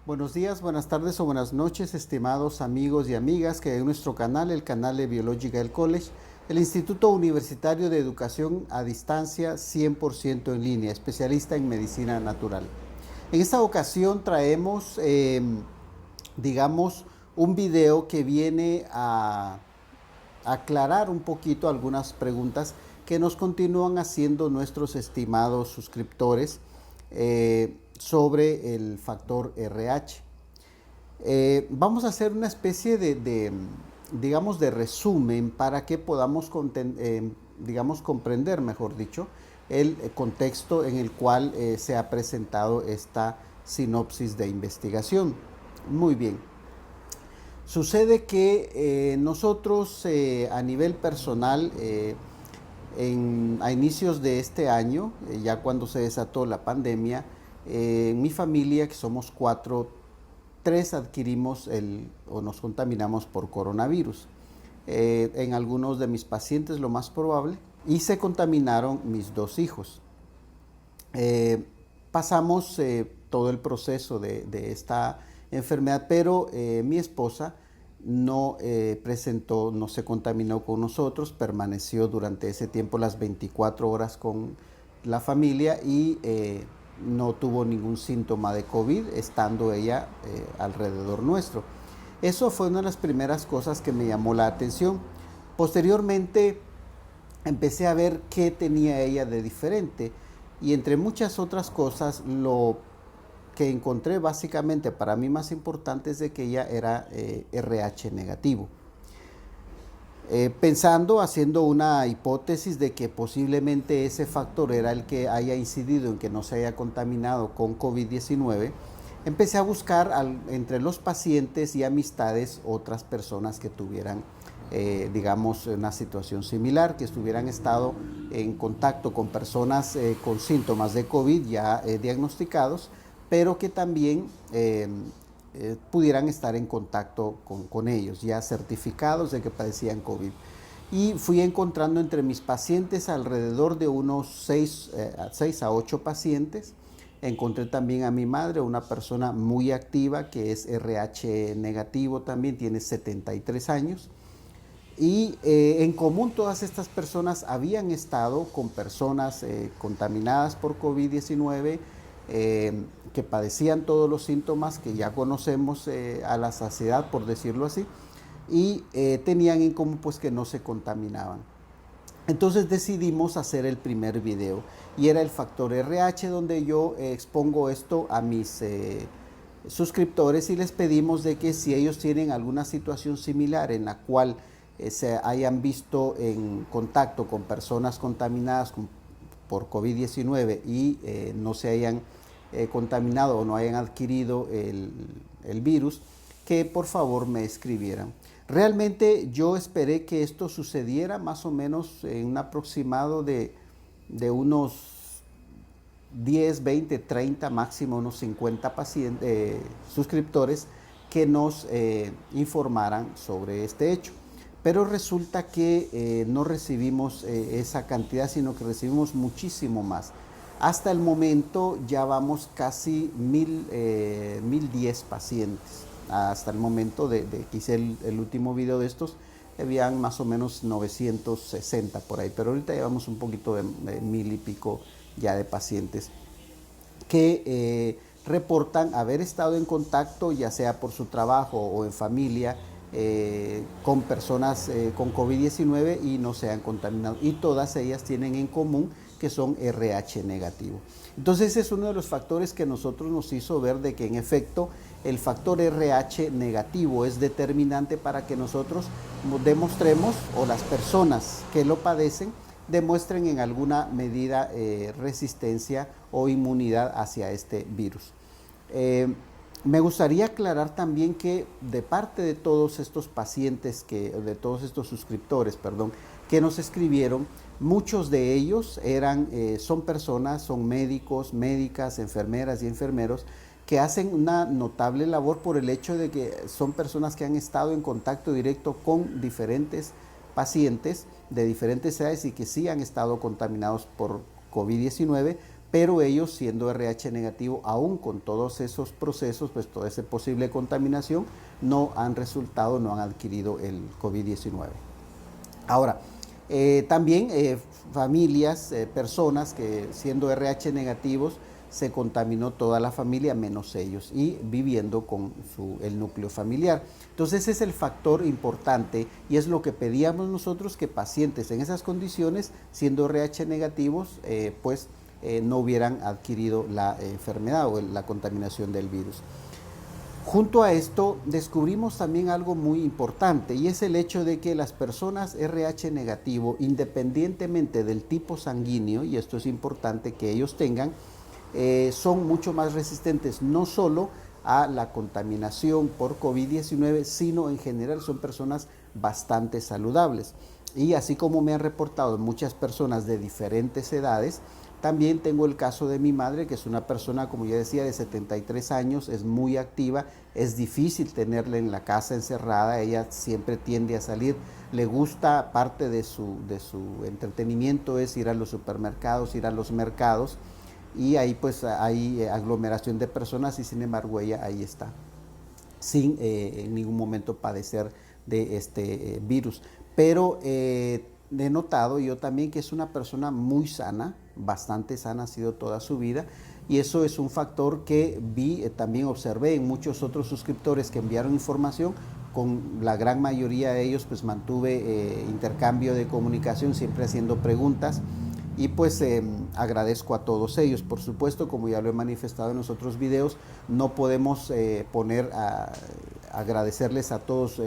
Buenos días, buenas tardes o buenas noches, estimados amigos y amigas que en nuestro canal, el canal de Biological College, el Instituto Universitario de Educación a Distancia 100% en línea, especialista en medicina natural. En esta ocasión traemos, digamos, un video que viene a aclarar un poquito algunas preguntas que nos continúan haciendo nuestros estimados suscriptores sobre el factor RH. Vamos a hacer una especie digamos, de resumen para que podamos, digamos, comprender, mejor dicho, el contexto en el cual se ha presentado esta sinopsis de investigación. Muy bien. Sucede que nosotros a nivel personal, a inicios de este año, ya cuando se desató la pandemia, en mi familia, que somos cuatro, tres adquirimos o nos contaminamos por coronavirus. En algunos de mis pacientes lo más probable, y se contaminaron mis dos hijos. Pasamos todo el proceso de esta enfermedad, pero mi esposa no presentó, no se contaminó con nosotros, permaneció durante ese tiempo las 24 horas con la familia y no tuvo ningún síntoma de COVID estando ella alrededor nuestro. Eso fue una de las primeras cosas que me llamó la atención. Posteriormente empecé a ver qué tenía ella de diferente y entre muchas otras cosas lo que encontré básicamente para mí más importante es de que ella era RH negativo. Haciendo una hipótesis de que posiblemente ese factor era el que haya incidido en que no se haya contaminado con COVID-19, empecé a buscar entre los pacientes y amistades otras personas que tuvieran, digamos, una situación similar, que hubieran estado en contacto con personas con síntomas de COVID ya diagnosticados, pero que también pudieran estar en contacto con ellos, ya certificados de que padecían COVID. Y fui encontrando entre mis pacientes alrededor de unos 6 a 8 pacientes. Encontré también a mi madre, una persona muy activa que es RH negativo también, tiene 73 años. Y en común todas estas personas habían estado con personas contaminadas por COVID-19, que padecían todos los síntomas que ya conocemos a la saciedad, por decirlo así, y tenían en común pues que no se contaminaban. Entonces decidimos hacer el primer video y era el factor RH, donde yo expongo esto a mis suscriptores y les pedimos de que si ellos tienen alguna situación similar en la cual se hayan visto en contacto con personas contaminadas por COVID-19 y no se hayan contaminado o no hayan adquirido el virus, que por favor me escribieran. Realmente yo esperé que esto sucediera más o menos en un aproximado de unos 10, 20, 30, máximo unos 50 suscriptores que nos informaran sobre este hecho. Pero resulta que no recibimos esa cantidad, sino que recibimos muchísimo más. Hasta el momento ya vamos casi 1010 pacientes. Hasta el momento de que hice el último video de estos, habían más o menos 960 por ahí, pero ahorita llevamos un poquito de 1000 y pico ya de pacientes que reportan haber estado en contacto, ya sea por su trabajo o en familia, con personas con COVID-19 y no se han contaminado, y todas ellas tienen en común que son RH negativo. Entonces ese es uno de los factores que nosotros nos hizo ver de que en efecto el factor RH negativo es determinante para que nosotros demostremos, o las personas que lo padecen demuestren en alguna medida resistencia o inmunidad hacia este virus. Me gustaría aclarar también que de parte de todos estos pacientes, de todos estos suscriptores, perdón, que nos escribieron, muchos de ellos son médicos, médicas, enfermeras y enfermeros que hacen una notable labor por el hecho de que son personas que han estado en contacto directo con diferentes pacientes de diferentes edades y que sí han estado contaminados por COVID-19, pero ellos siendo RH negativo, aún con todos esos procesos, pues toda esa posible contaminación, no han resultado, no han adquirido el COVID-19. Ahora, también familias, personas que siendo RH negativos, se contaminó toda la familia menos ellos y viviendo con el núcleo familiar. Entonces ese es el factor importante y es lo que pedíamos nosotros, que pacientes en esas condiciones, siendo RH negativos, no hubieran adquirido la enfermedad o la contaminación del virus. Junto a esto descubrimos también algo muy importante y es el hecho de que las personas RH negativo, independientemente del tipo sanguíneo, y esto es importante que ellos tengan, son mucho más resistentes no solo a la contaminación por COVID-19, sino en general son personas bastante saludables. Y así como me han reportado muchas personas de diferentes edades, también tengo el caso de mi madre, que es una persona, como ya decía, de 73 años, es muy activa, es difícil tenerla en la casa encerrada, ella siempre tiende a salir, le gusta, parte de su entretenimiento es ir a los supermercados, ir a los mercados, y ahí pues hay aglomeración de personas y sin embargo ella ahí está, sin en ningún momento padecer de este virus. Pero he notado yo también que es una persona muy sana, bastante sana ha sido toda su vida, y eso es un factor que vi, también observé en muchos otros suscriptores que enviaron información. Con la gran mayoría de ellos pues mantuve intercambio de comunicación, siempre haciendo preguntas, y pues agradezco a todos ellos. Por supuesto, como ya lo he manifestado en los otros videos, no podemos agradecerles a todos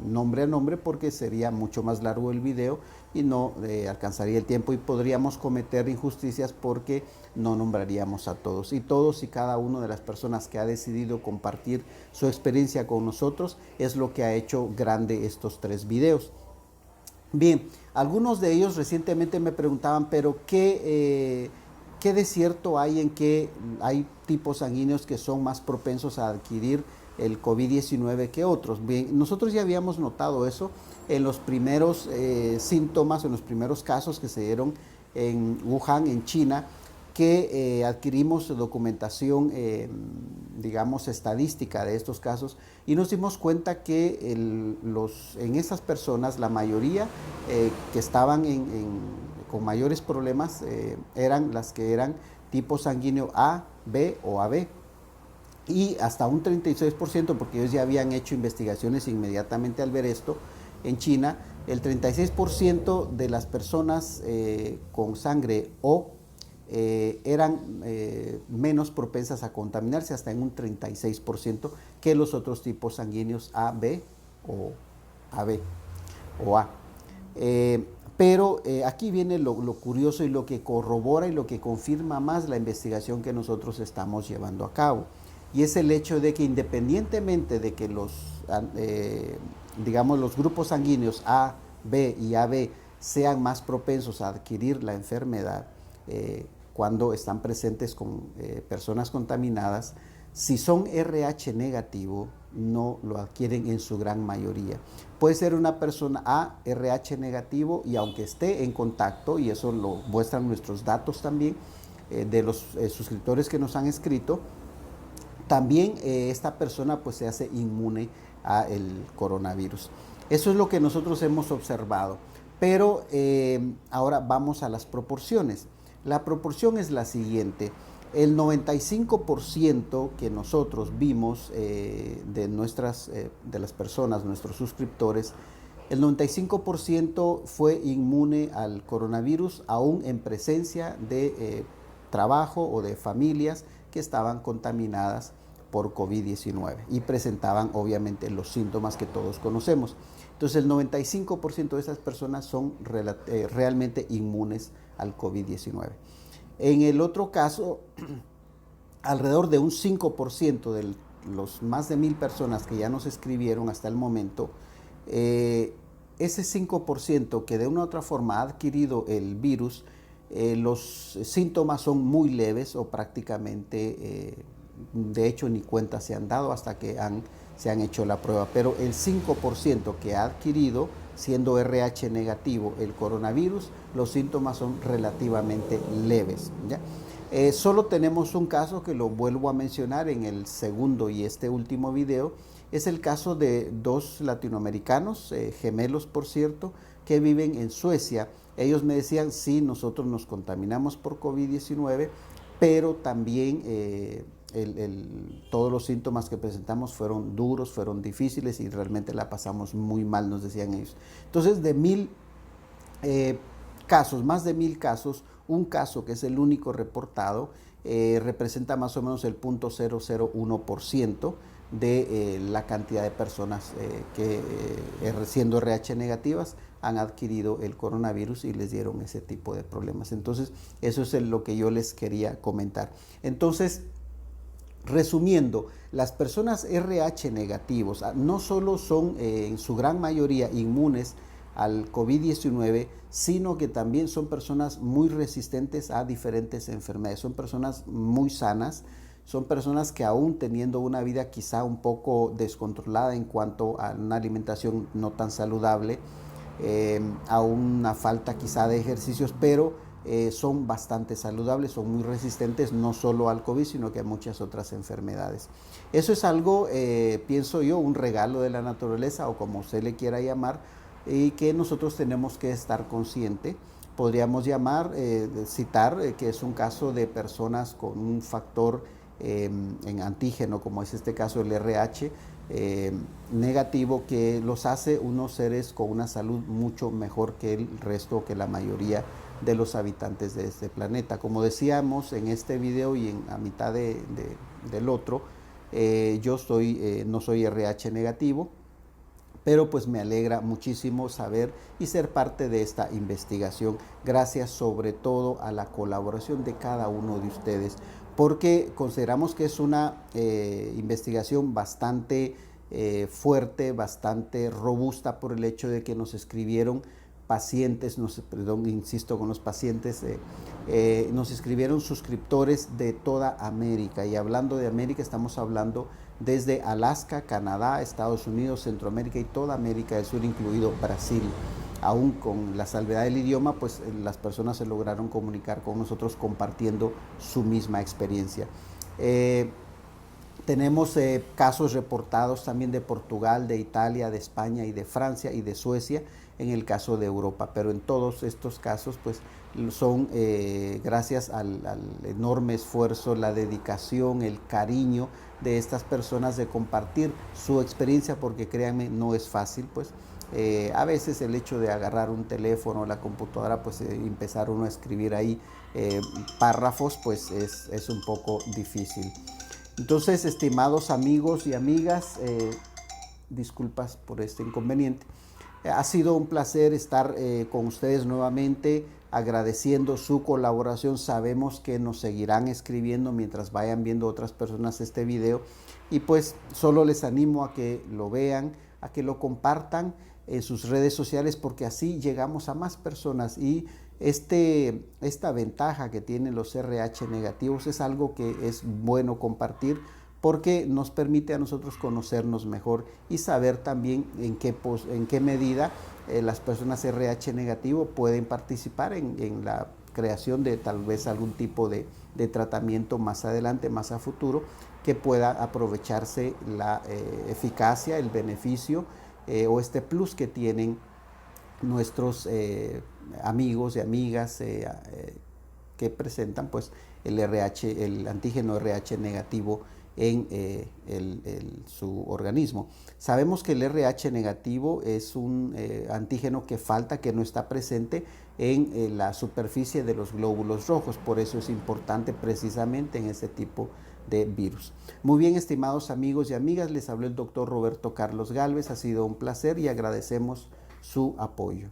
nombre a nombre, porque sería mucho más largo el video y no alcanzaría el tiempo y podríamos cometer injusticias porque no nombraríamos a todos. Y todos y cada una de las personas que ha decidido compartir su experiencia con nosotros es lo que ha hecho grande estos 3 videos. Bien, algunos de ellos recientemente me preguntaban, pero ¿qué de cierto hay en que hay tipos sanguíneos que son más propensos a adquirir el COVID-19 que otros? Bien, nosotros ya habíamos notado eso en los primeros síntomas, en los primeros casos que se dieron en Wuhan, en China, que adquirimos documentación, digamos, estadística de estos casos, y nos dimos cuenta que en esas personas, la mayoría que estaban con mayores problemas eran las que eran tipo sanguíneo A, B o AB. Y hasta un 36%, porque ellos ya habían hecho investigaciones inmediatamente al ver esto en China, el 36% de las personas con sangre O eran menos propensas a contaminarse, hasta en un 36%, que los otros tipos sanguíneos A, B o AB o A. Pero aquí viene lo curioso y lo que corrobora y lo que confirma más la investigación que nosotros estamos llevando a cabo. Y es el hecho de que independientemente de que digamos, los grupos sanguíneos A, B y AB sean más propensos a adquirir la enfermedad cuando están presentes con personas contaminadas, si son RH negativo, no lo adquieren en su gran mayoría. Puede ser una persona A, RH negativo, y aunque esté en contacto, y eso lo muestran nuestros datos también, de los suscriptores que nos han escrito, también esta persona pues se hace inmune al coronavirus. Eso es lo que nosotros hemos observado. Pero ahora vamos a las proporciones. La proporción es la siguiente. El 95% que nosotros vimos de las personas, nuestros suscriptores, el 95% fue inmune al coronavirus, aún en presencia de trabajo o de familias que estaban contaminadas por COVID-19 y presentaban obviamente los síntomas que todos conocemos. Entonces el 95% de esas personas son realmente inmunes al COVID-19. En el otro caso, alrededor de un 5% de los más de 1000 personas que ya nos escribieron hasta el momento, ese 5% que de una u otra forma ha adquirido el virus, los síntomas son muy leves o prácticamente, de hecho, ni cuenta se han dado hasta que se han hecho la prueba. Pero el 5% que ha adquirido, siendo RH negativo el coronavirus, los síntomas son relativamente leves, ¿ya? Solo tenemos un caso que lo vuelvo a mencionar en el segundo y este último video. Es el caso de dos latinoamericanos, gemelos por cierto, que viven en Suecia. Ellos me decían, sí, nosotros nos contaminamos por COVID-19, pero también todos los síntomas que presentamos fueron duros, fueron difíciles y realmente la pasamos muy mal, nos decían ellos. Entonces, de 1000 casos, más de 1000 casos, un caso que es el único reportado, representa más o menos el 0.001% de la cantidad de personas que siendo RH negativas han adquirido el coronavirus y les dieron ese tipo de problemas. Entonces, eso es lo que yo les quería comentar. Entonces, resumiendo, las personas RH negativos no solo son en su gran mayoría inmunes al COVID-19, sino que también son personas muy resistentes a diferentes enfermedades, son personas muy sanas, son personas que aún teniendo una vida quizá un poco descontrolada en cuanto a una alimentación no tan saludable, a una falta quizá de ejercicios, pero son bastante saludables, son muy resistentes no solo al COVID, sino que a muchas otras enfermedades. Eso es algo, pienso yo, un regalo de la naturaleza o como usted le quiera llamar, y que nosotros tenemos que estar conscientes. Podríamos citar que es un caso de personas con un factor en antígeno, como es este caso el RH, negativo, que los hace unos seres con una salud mucho mejor que el resto, que la mayoría de los habitantes de este planeta. Como decíamos en este video y a mitad del otro, yo no soy RH negativo, pero pues me alegra muchísimo saber y ser parte de esta investigación, gracias sobre todo a la colaboración de cada uno de ustedes, porque consideramos que es una investigación bastante fuerte, bastante robusta, por el hecho de que nos escribieron pacientes, insisto con los pacientes, nos escribieron suscriptores de toda América, y hablando de América estamos hablando desde Alaska, Canadá, Estados Unidos, Centroamérica y toda América del Sur, incluido Brasil. Aún con la salvedad del idioma, pues las personas se lograron comunicar con nosotros compartiendo su misma experiencia. Tenemos casos reportados también de Portugal, de Italia, de España y de Francia y de Suecia, en el caso de Europa, pero en todos estos casos pues son gracias al enorme esfuerzo, la dedicación, el cariño de estas personas de compartir su experiencia, porque créanme, no es fácil, pues a veces el hecho de agarrar un teléfono o la computadora, pues empezar uno a escribir ahí párrafos, pues es un poco difícil. Entonces, estimados amigos y amigas, disculpas por este inconveniente. Ha sido un placer estar con ustedes nuevamente, agradeciendo su colaboración. Sabemos que nos seguirán escribiendo mientras vayan viendo otras personas este video, y pues solo les animo a que lo vean, a que lo compartan en sus redes sociales, porque así llegamos a más personas. Y esta ventaja que tienen los RH negativos es algo que es bueno compartir, porque nos permite a nosotros conocernos mejor y saber también en qué medida las personas RH negativo pueden participar en la creación de tal vez algún tipo de tratamiento más adelante, más a futuro, que pueda aprovecharse la eficacia, el beneficio o este plus que tienen nuestros amigos y amigas que presentan pues el antígeno RH negativo en su organismo. Sabemos que el RH negativo es un antígeno que falta, que no está presente en la superficie de los glóbulos rojos, por eso es importante precisamente en ese tipo de virus. Muy bien, estimados amigos y amigas, les habló el doctor Roberto Carlos Gálvez. Ha sido un placer y agradecemos su apoyo.